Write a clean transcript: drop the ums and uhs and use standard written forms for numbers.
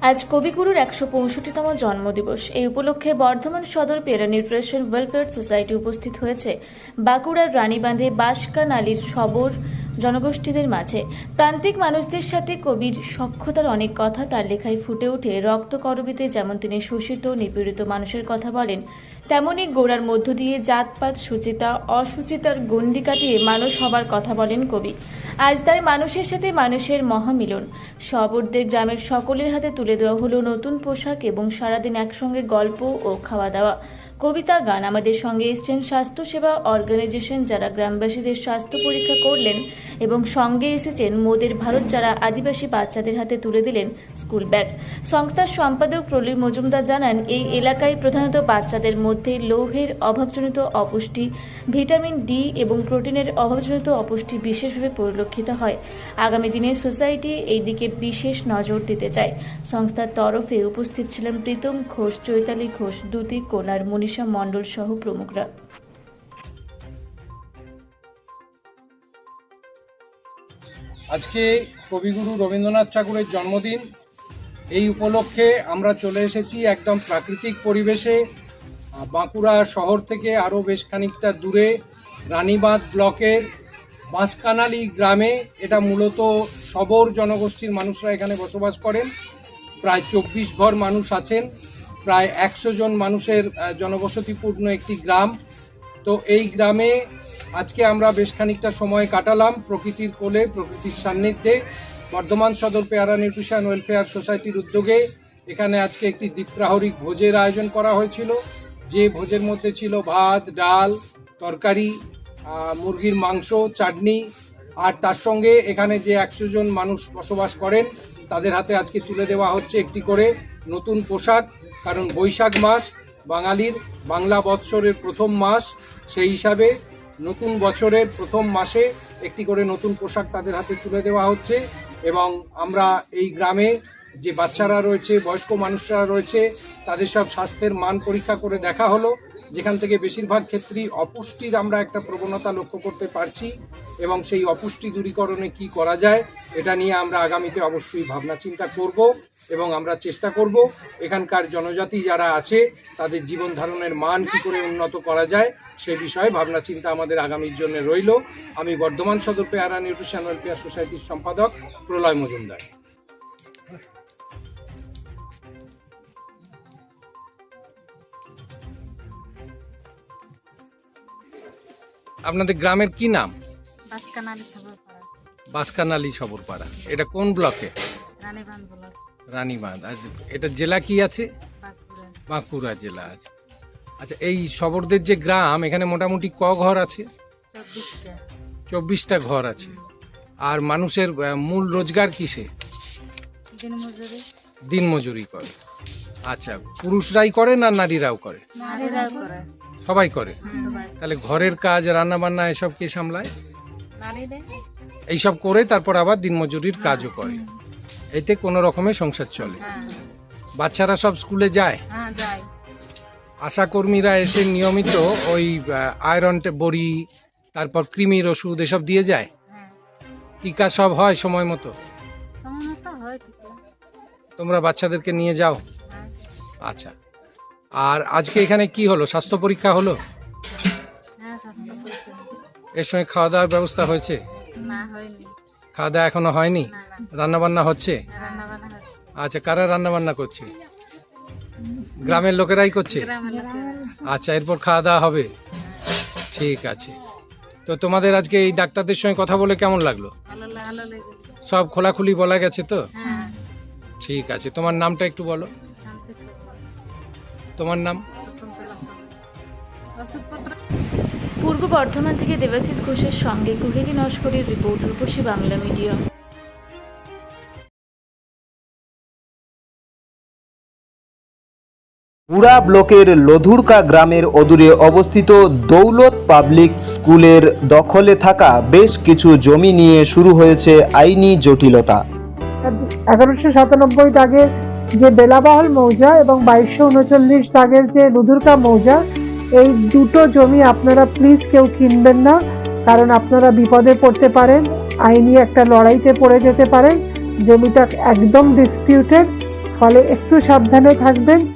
আজ কবিগুরুর ১৬৫তম জন্মদিবস। এই উপলক্ষে বর্ধমান সদর পেরা নিউট্রিশন ওয়েলফেয়ার সোসাইটি উপস্থিত হয়েছে বাঁকুড়ার রানীবাঁধে বাঁশকানালীর সবর জনগোষ্ঠীদের মাঝে। প্রান্তিক মানুষদের সাথে কবির সখ্যতার অনেক কথা তার লেখায় ফুটে ওঠে। রক্তকরবীতে যেমন তিনি শোষিত নিপীড়িত মানুষের কথা বলেন, তেমনি গোড়ার মধ্য দিয়ে জাতপাত সুচিতা অসুচিতার গণ্ডি কাটিয়ে মানুষ হবার কথা বলেন কবি। আজ তাই মানুষের সাথে মানুষের মহামিলন। সবরদের গ্রামের সকলের হাতে তুলে দেওয়া হলো নতুন পোশাক এবং সারাদিন একসঙ্গে গল্প ও খাওয়া দাওয়া, কবিতা, গান। আমাদের সঙ্গে এসছেন স্বাস্থ্যসেবা অর্গানাইজেশন, যারা গ্রামবাসীদের স্বাস্থ্য পরীক্ষা করলেন, এবং সঙ্গে এসেছেন মোদের ভারত, যারা আদিবাসী বাচ্চাদের হাতে তুলে দিলেন স্কুল ব্যাগ। সংস্থার সম্পাদক প্রলয় মজুমদার জানান, এই এলাকায় প্রধানত বাচ্চাদের মধ্যে লৌহের অভাবজনিত অপুষ্টি, ভিটামিন ডি এবং প্রোটিনের অভাবজনিত অপুষ্টি বিশেষভাবে পরিলক্ষিত হয়। আগামী দিনে সোসাইটি এই দিকে বিশেষ নজর দিতে চায়। সংস্থার তরফে উপস্থিত ছিলেন প্রীতম ঘোষ, চৈতালি ঘোষ, দ্যুতি কোনার, মনীষা মণ্ডল সহ প্রমুখরা। আজকে কবিগুরু রবীন্দ্রনাথ ঠাকুরের জন্মদিন। এই উপলক্ষে আমরা চলে এসেছি একদম প্রাকৃতিক পরিবেশে, বাঁকুড়া শহর থেকে আরও বেশ খানিকটা দূরে রানীবাঁধ ব্লকের বাঁশকানালী গ্রামে। এটা মূলত সবর জনগোষ্ঠীর মানুষরা এখানে বসবাস করেন। প্রায় 24 ঘর মানুষ আছেন, প্রায় 100 জন মানুষের জনবসতিপূর্ণ একটি গ্রাম। তো এই গ্রামে আজকে আমরা বেশ খানিকটা সময় কাটালাম প্রকৃতির কোলে, প্রকৃতির সান্নিধ্যে। বর্ধমান সদর পেয়ারা নিউট্রিশন ওয়েলফেয়ার সোসাইটির উদ্যোগে এখানে আজকে একটি দ্বীপ্রাহরিক ভোজের আয়োজন করা হয়েছিল, যে ভোজের মধ্যে ছিল ভাত, ডাল, তরকারি, মুরগির মাংস, চাটনি, আর তার সঙ্গে এখানে যে 100 জন মানুষ বসবাস করেন তাদের হাতে আজকে তুলে দেওয়া হচ্ছে একটি করে নতুন পোশাক। কারণ বৈশাখ মাস বাঙালির বাংলা বৎসরের প্রথম মাস, সেই হিসাবে নতুন বছরের প্রথম মাসে একটি করে নতুন পোশাক তাদের হাতে তুলে দেওয়া হচ্ছে। এবং আমরা এই গ্রামে যে বাচ্চারা রয়েছে, বয়স্ক মানুষরা রয়েছে, তাদের সব স্বাস্থ্যের মান পরীক্ষা করে দেখা হলো, যেখান থেকে বেশিরভাগ ক্ষেত্রেই অপুষ্টির আমরা একটা প্রবণতা লক্ষ্য করতে পারছি। এবং সেই অপুষ্টি দূরীকরণে কি করা যায় এটা নিয়ে আমরা আগামীতে অবশ্যই ভাবনা চিন্তা করব, এবং আমরা চেষ্টা করব এখানকার জনজাতি যারা আছে তাদের জীবন ধারণের মান কি করে উন্নত করা যায় সে বিষয়ে ভাবনা চিন্তা আমাদের আগামীর জন্য রইল। আমি বর্ধমান সদর পেয়ারা নিউট্রিশন ওয়েলফেয়ার সোসাইটির সম্পাদক প্রলয় মজুমদার। আপনাদের গ্রামের কি নাম? বাঁশকানালী সবরপাড়া। এটা কোন ব্লকে? রানীবাঁধ। এটা জেলা কি আছে? বাঁকুড়া জেলা আছে। আচ্ছা, এই সবরদের যে গ্রাম, এখানে মোটামুটি ক ঘর আছে? 24টা ঘর আছে। আর মানুষের মূল রোজগার কিসে? দিনমজুরি করে। আচ্ছা, পুরুষরাই করে না নারীরাও করে? সবাই করে। তাহলে ঘরের কাজ, রান্না বান্না এসব কে সামলায়? এইসব করে তারপর আবার দিনমজুরির কাজও করে। এতে কোনো রকমের সংসার চলে। বাচ্চারা সব স্কুলে যায়? আশা কর্মীরা এসে নিয়মিত ওই আয়রন বড়ি, তারপর কৃমির ওষুধ এসব দিয়ে যায়? টিকা সব হয় সময় মতো? তোমরা বাচ্চাদেরকে নিয়ে যাও? আচ্ছা। আর আজকে এখানে কি হলো? স্বাস্থ্য পরীক্ষা হলো? এর সঙ্গে খাওয়া দাওয়ার ব্যবস্থা হয়েছে? খাওয়া দাওয়া এখনো হয়নি? রান্না বান্না হচ্ছে? আচ্ছা, কারা রান্না বান্না করছে? গ্রামের লোকেরাই করছে? আচ্ছা, এরপর খাওয়া দাওয়া হবে। ঠিক আছে। তো তোমাদের আজকে এই ডাক্তারদের সঙ্গে কথা বলে কেমন লাগলো? সব খোলাখুলি বলা গেছে তো? ঠিক আছে। তোমার নামটা একটু বলো। তোমার নাম? পূর্ব বর্ধমান থেকে দেবাশিস ঘোষের সঙ্গে কুহেলি নস্করের রিপোর্ট, রূপসী বাংলা মিডিয়া। পুরা ব্লকের লধুরকা গ্রামের অদূরে অবস্থিত দৌলত পাবলিক স্কুলের দখলে থাকা বেশ কিছু জমি নিয়ে শুরু হয়েছে আইনি জটিলতা। 1197 দাগের যে বেলাবাহল মৌজা এবং 2239 দাগের যে লধুরকা মৌজা, এই দুটো জমি আপনারা প্লিজ কেউ কিনবেন না, কারণ আপনারা বিপদে পড়তে পারেন, আইনি একটা লড়াইতে পড়ে যেতে পারেন। জমিটা একদম ডিসপিউটেড। ফলে একটু সাবধানে থাকবেন।